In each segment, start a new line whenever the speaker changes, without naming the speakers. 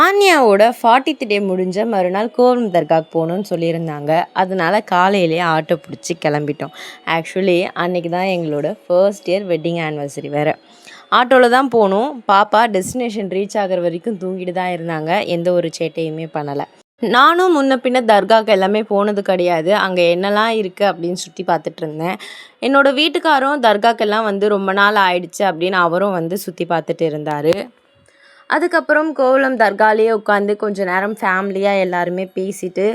ஆன்யாவோட 40th டே முடிஞ்ச மறுநாள் கோவலம் தர்காவுக்கு போகணுன்னு சொல்லியிருந்தாங்க. அதனால காலையிலேயே ஆட்டோ பிடிச்சி கிளம்பிட்டோம். ஆக்சுவலி அன்றைக்கி தான் எங்களோட ஃபர்ஸ்ட் இயர் வெட்டிங் ஆனிவர்சரி வேறு. ஆட்டோவில் தான் போகணும். பாப்பா டெஸ்டினேஷன் ரீச் ஆகிற வரைக்கும் தூங்கிட்டு தான் இருந்தாங்க. எந்த ஒரு சேட்டையுமே பண்ணலை. நானும் முன்ன பின்ன தர்காவுக்கு எல்லாமே போனது கிடையாது. அங்கே என்னெல்லாம் இருக்குது அப்படின்னு சுற்றி பார்த்துட்டு இருந்தேன். என்னோடய வீட்டுக்காரும் தர்காக்கெல்லாம் ரொம்ப நாள் ஆயிடுச்சு அப்படின்னு அவரும் சுற்றி பார்த்துட்டு இருந்தார். அதுக்கப்புறம் கோவலம் தர்காலேயே உட்காந்து கொஞ்சம் நேரம் ஃபேமிலியாக எல்லாருமே பேசிட்டு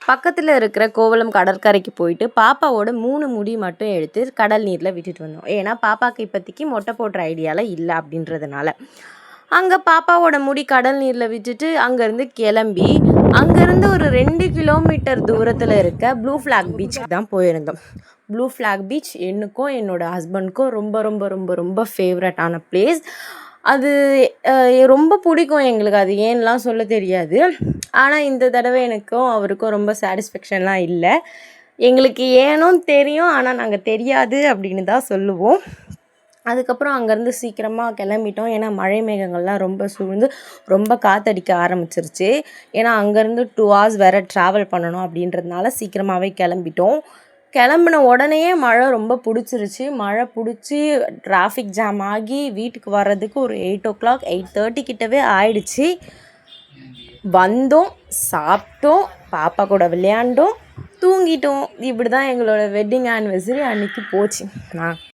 பக்கத்தில் இருக்கிற கோவலம் கடற்கரைக்கு போயிட்டு பாப்பாவோட 3 முடி மட்டும் எடுத்து கடல் நீரில் விட்டுட்டு வந்தோம். ஏன்னா பாப்பாவுக்கு இப்போதைக்கு மொட்டை போடுற ஐடியாவில் இல்லை அப்படின்றதுனால அங்கே பாப்பாவோட முடி கடல் நீரில் விட்டுட்டு அங்கேருந்து கிளம்பி அங்கேருந்து ஒரு 2 கிலோமீட்டர் தூரத்தில் இருக்க ப்ளூ ஃப்ளாக் பீச்சுக்கு தான் போயிருந்தோம். ப்ளூ ஃப்ளாக் பீச் எனக்கும் என்னோடய ஹஸ்பண்ட்க்கும் ரொம்ப ரொம்ப ரொம்ப ரொம்ப ஃபேவரட்டான பிளேஸ். அது ரொம்ப பிடிக்கும் எங்களுக்கு. அது ஏன்லாம் சொல்ல தெரியாது. ஆனால் இந்த தடவை எனக்கும் அவருக்கும் ரொம்ப சாட்டிஸ்ஃபேக்ஷன்லாம் இல்லை. எங்களுக்கு ஏனும் தெரியும், ஆனால் நாங்கள் தெரியாது அப்படின்னு தான் சொல்லுவோம். அதுக்கப்புறம் அங்கேருந்து சீக்கிரமாக கிளம்பிட்டோம். ஏன்னா மழை மேகங்கள்லாம் ரொம்ப சூழ்ந்து ரொம்ப காற்றடிக்க ஆரம்பிச்சிருச்சு. ஏன்னா அங்கேருந்து 2 hours வேறு ட்ராவல் பண்ணணும் அப்படின்றதுனால சீக்கிரமாகவே கிளம்பிட்டோம். கிளம்புன உடனேயே மழை ரொம்ப பிடிச்சிருச்சு. மழை பிடிச்சி டிராஃபிக் ஜாம் ஆகி வீட்டுக்கு வர்றதுக்கு ஒரு 8 o'clock 8:30 கிட்டவே ஆயிடுச்சு. வந்தோம், சாப்பிட்டோம், பாப்பா கூட விளையாண்டோம், தூங்கிட்டோம். இப்படி தான் எங்களோட வெட்டிங் ஆனிவர்சரி அன்றைக்கி போச்சு.